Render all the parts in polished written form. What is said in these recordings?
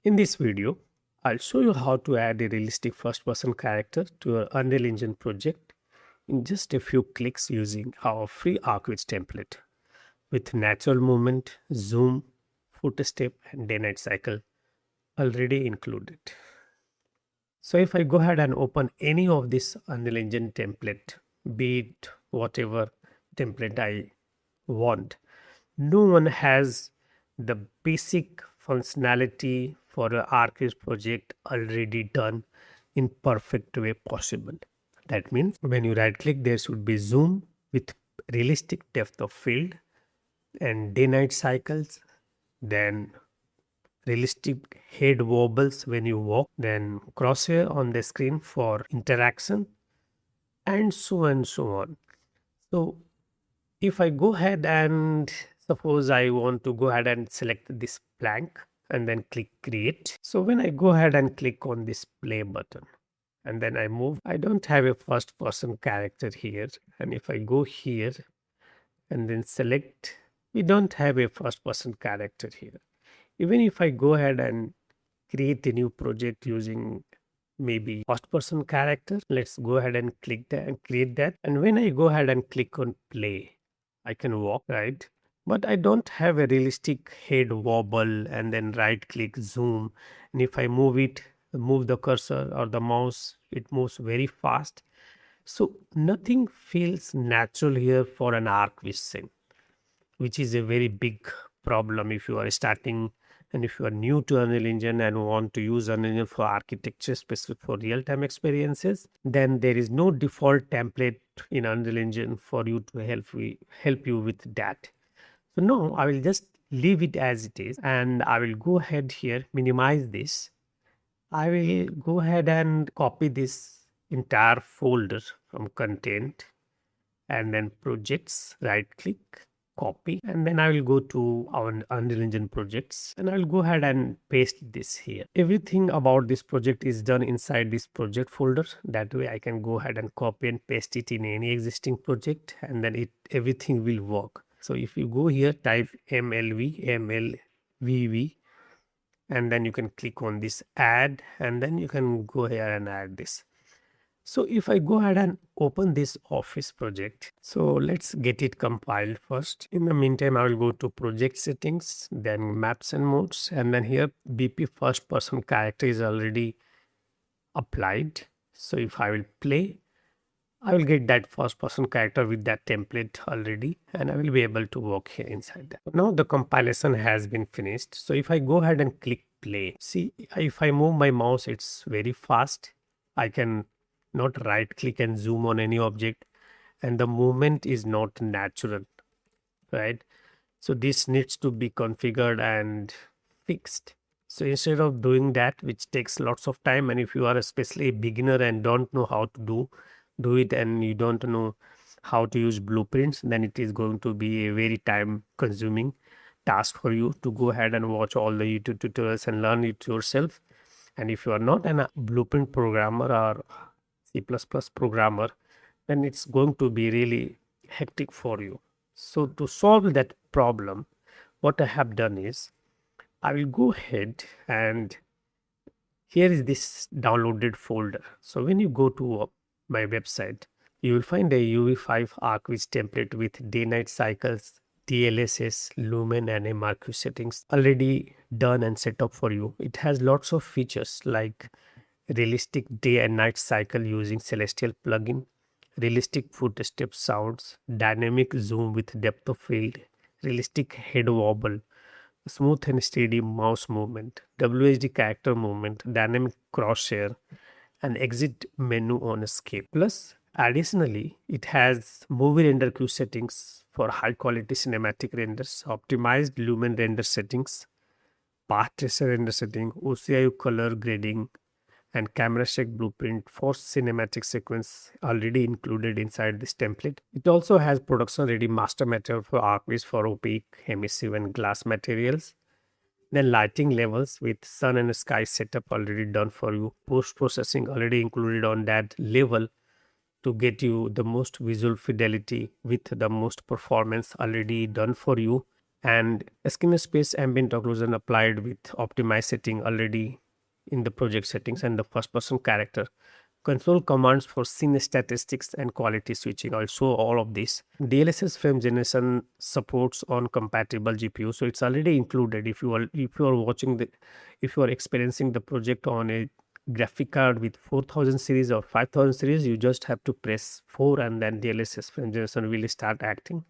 In this video, I'll show you how to add a realistic first-person character to your Unreal Engine project in just a few clicks using our free Archviz template with natural movement, zoom, footstep, and day-night cycle already included. So if I go ahead and open any of this Unreal Engine template, be it whatever template I want, no one has the basic functionality for a ArchViz project already done in perfect way possible. That means when you right click, there should be zoom with realistic depth of field and day night cycles, then realistic head wobbles when you walk, then crosshair on the screen for interaction, and so on and so on. So if I go ahead and suppose I want to go ahead and select this blank and then click create. So when I go ahead and click on this play button and then I move, I don't have a first person character here. And if I go here and then select, we don't have a first person character here. Even if I go ahead and create a new project using maybe first person character, let's go ahead and click that and create that. And when I go ahead and click on play, I can walk, right? But I don't have a realistic head wobble and then right click zoom. And if I move the cursor or the mouse, it moves very fast. So nothing feels natural here for an ArchViz scene, which is a very big problem if you are starting and if you are new to Unreal Engine and want to use Unreal Engine for architecture specific for real-time experiences, then there is no default template in Unreal Engine for you to help you with that. So no, I will just leave it as it is and I will go ahead here, minimize this. I will go ahead and copy this entire folder from content and then projects, right click, copy, and then I will go to our Unreal Engine projects and I will go ahead and paste this here. Everything about this project is done inside this project folder. That way I can go ahead and copy and paste it in any existing project and then everything will work. So if you go here, type MLV, and then you can click on this add and then you can go here and add this. So if I go ahead and open this office project, so let's get it compiled first. In the meantime, I will go to project settings, then maps and modes, and then here BP first person character is already applied. So if I will play, I will get that first person character with that template already and I will be able to work here inside that. Now the compilation has been finished. So if I go ahead and click play, see if I move my mouse, it's very fast. I can not right click and zoom on any object and the movement is not natural, right? So this needs to be configured and fixed. So instead of doing that, which takes lots of time, and if you are especially a beginner and don't know how to do it and you don't know how to use blueprints, then it is going to be a very time consuming task for you to go ahead and watch all the YouTube tutorials and learn it yourself. And if you are not a blueprint programmer or C++ programmer, then it's going to be really hectic for you. So to solve that problem, what I have done is I will go ahead and here is this downloaded folder. So when you go to my website, you will find a UE5 ArchViz template with day-night cycles, DLSS, lumen and MRQ settings already done and set up for you. It has lots of features like realistic day and night cycle using Celestial plugin, realistic footstep sounds, dynamic zoom with depth of field, realistic head wobble, smooth and steady mouse movement, WSD character movement, dynamic crosshair, and exit menu on escape. Plus, additionally, it has movie render queue settings for high quality cinematic renders, optimized lumen render settings, path tracer render setting, OCIU color grading, and camera shake blueprint for cinematic sequence already included inside this template. It also has production ready master material for ArchViz for opaque, emissive and glass materials. Then lighting levels with sun and sky setup already done for you. Post processing already included on that level to get you the most visual fidelity with the most performance already done for you. and skin space ambient occlusion applied with optimized setting already in the project settings, and the first person character control commands for scene statistics and quality switching. Also all of this DLSS frame generation supports on compatible GPU, so it's already included. If you are watching the, if you are experiencing the project on a graphic card with 4000 series or 5000 series, you just have to press 4 and then DLSS frame generation will start acting,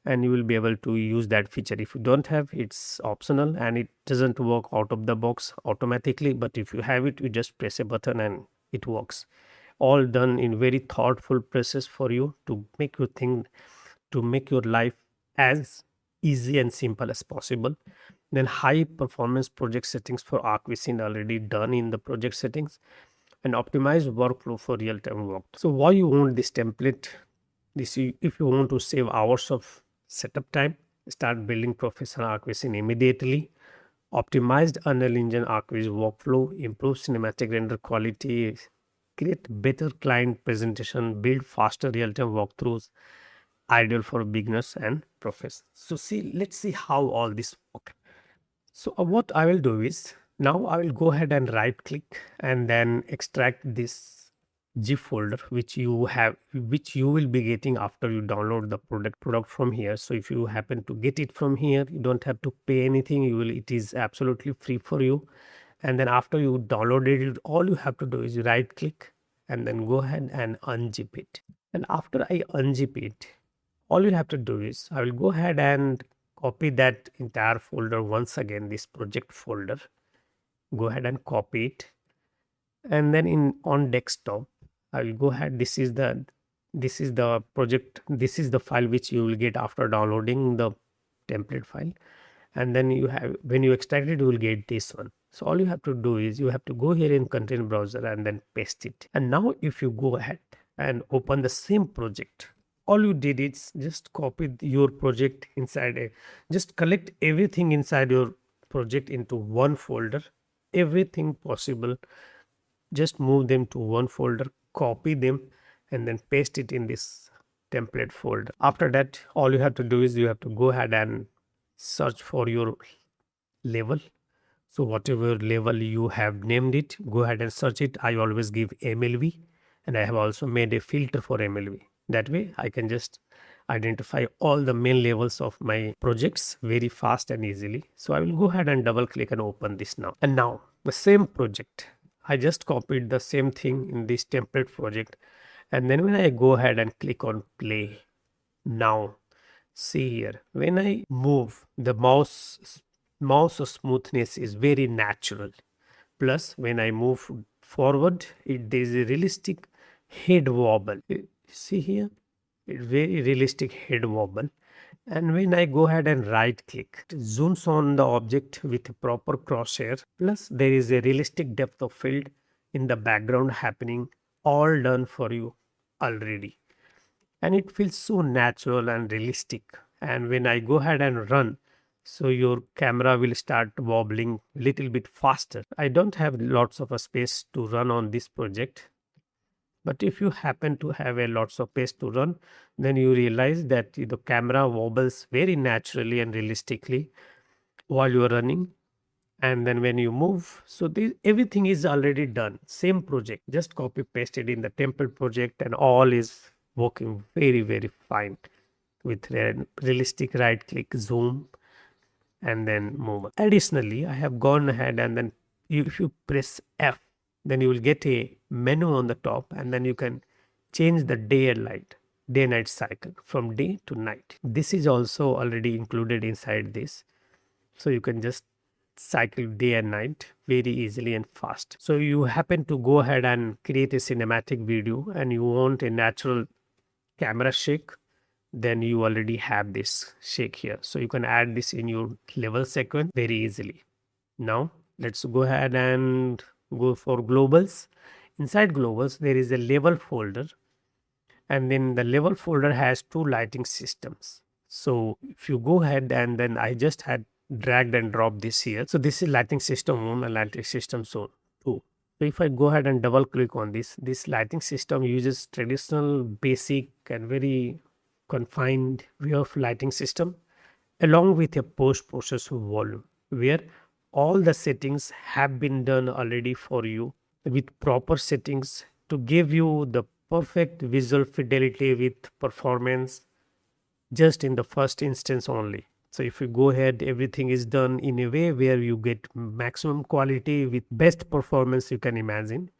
and you will be able to use that feature. If you don't have, it's optional and it doesn't work out of the box automatically, but if you have it, you just press a button and it works. All done in very thoughtful process for you to make your thing, to make your life as easy and simple as possible. Then high performance project settings for ArchViz already done in the project settings, and optimized workflow for real-time work. So why you want this template? If you want to save hours of setup time, start building professional ArchViz immediately. Optimized Unreal Engine ArchViz workflow, improve cinematic render quality, create better client presentation, build faster real-time walkthroughs, ideal for beginners and professionals. So let's see how all this works. So what I will do is, now I will go ahead and right click and then extract this zip folder which you have, which you will be getting after you download the product from here. So if you happen to get it from here, you don't have to pay anything. It is absolutely free for you. And then after you downloaded it, all you have to do is right click and then go ahead and unzip it. And after I unzip it, all you have to do is, I will go ahead and copy that entire folder once again, this project folder. Go ahead and copy it, and then on desktop I will go ahead, this is the project, this is the file which you will get after downloading the template file, and then you have, when you extract it, you will get this one. So all you have to do is, you have to go here in content browser and then paste it. And now if you go ahead and open the same project, all you did is just copy your project inside just collect everything inside your project into one folder, everything possible, just move them to one folder, copy them, and then paste it in this template folder. After that, all you have to do is, you have to go ahead and search for your level. So whatever level you have named it, go ahead and search it. I always give MLV, and I have also made a filter for MLV. That way I can just identify all the main levels of my projects very fast and easily. So I will go ahead and double click and open this now. And now the same project, I just copied the same thing in this template project. And then when I go ahead and click on play, now see here, when I move the mouse smoothness is very natural. Plus when I move forward, there is a realistic head wobble. See here, it's very realistic head wobble. And when I go ahead and right click, it zooms on the object with a proper crosshair. Plus there is a realistic depth of field in the background happening, all done for you already. And it feels so natural and realistic. And when I go ahead and run, so your camera will start wobbling a little bit faster. I don't have lots of a space to run on this project, but if you happen to have a lots of space to run, then you realize that the camera wobbles very naturally and realistically while you are running. And then when you move, so everything is already done, same project, just copy pasted in the template project, and all is working very fine with realistic right click, zoom, and then move. Additionally, I have gone ahead and then if you press F, then you will get a menu on the top, and then you can change the day night cycle from day to night. This is also already included inside this, so you can just cycle day and night very easily and fast. So you happen to go ahead and create a cinematic video and you want a natural camera shake, then you already have this shake here, so you can add this in your level sequence very easily. Now let's go ahead and go for globals. Inside globals there is a level folder, and then the level folder has two lighting systems. So if you go ahead, and then I just had dragged and dropped this here. So this is lighting system 1 and lighting system 2. So if I go ahead and double click on this lighting system uses traditional, basic and very confined way of lighting system, along with a post-process volume where all the settings have been done already for you with proper settings to give you the perfect visual fidelity with performance just in the first instance only. So if you go ahead, everything is done in a way where you get maximum quality with best performance you can imagine.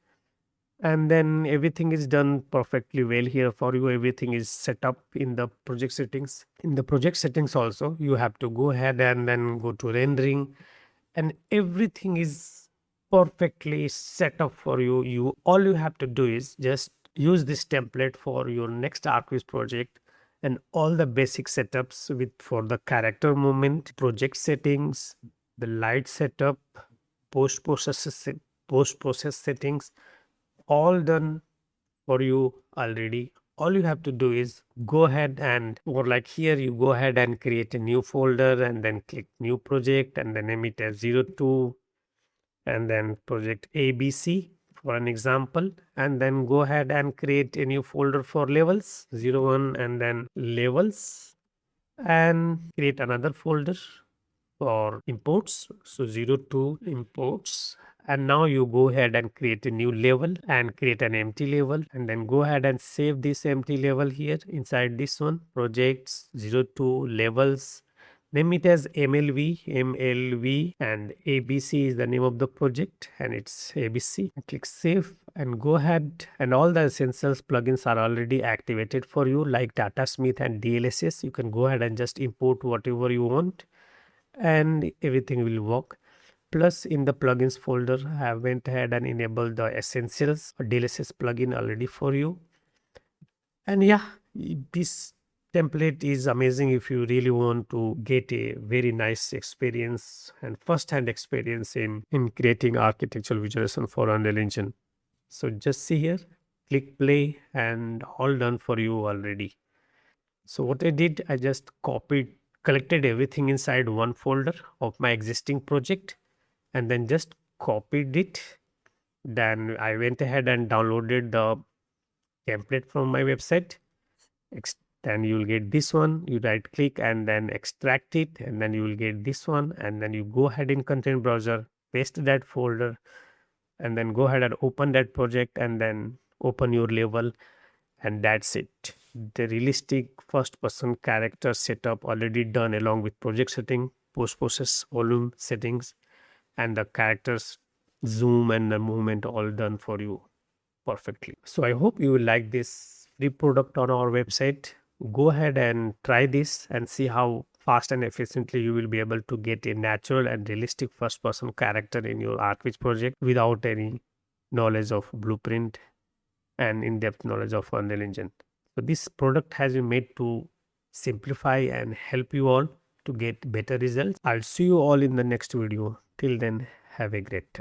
And then everything is done perfectly well here for you. Everything is set up in the project settings. In the project settings also, you have to go ahead and then go to rendering, and everything is perfectly set up for you. All you have to do is just use this template for your next ArchViz project, and all the basic setups with for the character movement, project settings, the light setup, post process post process settings, all done for you already. All you have to do is go ahead and, or like here, you go ahead and create a new folder and then click new project and then name it as 02 and then project ABC for an example, and then go ahead and create a new folder for levels 01 and then levels, and create another folder for imports. So 02 imports, and now you go ahead and create a new level and create an empty level, and then go ahead and save this empty level here inside this one, projects 02 levels. Name it as MLV, and ABC is the name of the project and it's ABC. Click save and go ahead, and all the essentials plugins are already activated for you like Datasmith and DLSS. You can go ahead and just import whatever you want and everything will work. Plus in the plugins folder, I went ahead and enabled the essentials DLSS plugin already for you. And yeah, this template is amazing if you really want to get a very nice experience and first-hand experience in creating architectural visualization for Unreal Engine. So just see here, click play, and all done for you already. So what I did, I just collected everything inside one folder of my existing project and then just copied it. Then I went ahead and downloaded the template from my website. Then you will get this one, you right click and then extract it, and then you will get this one, and then you go ahead in content browser, paste that folder, and then go ahead and open that project and then open your level, and that's it. The realistic first person character setup already done along with project setting, post process volume settings, and the characters zoom and the movement all done for you perfectly. So I hope you will like this free product on our website. Go ahead and try this and see how fast and efficiently you will be able to get a natural and realistic first person character in your ArchViz project without any knowledge of blueprint and in-depth knowledge of Unreal Engine. So this product has been made to simplify and help you all to get better results. I'll see you all in the next video. Till then, have a great time.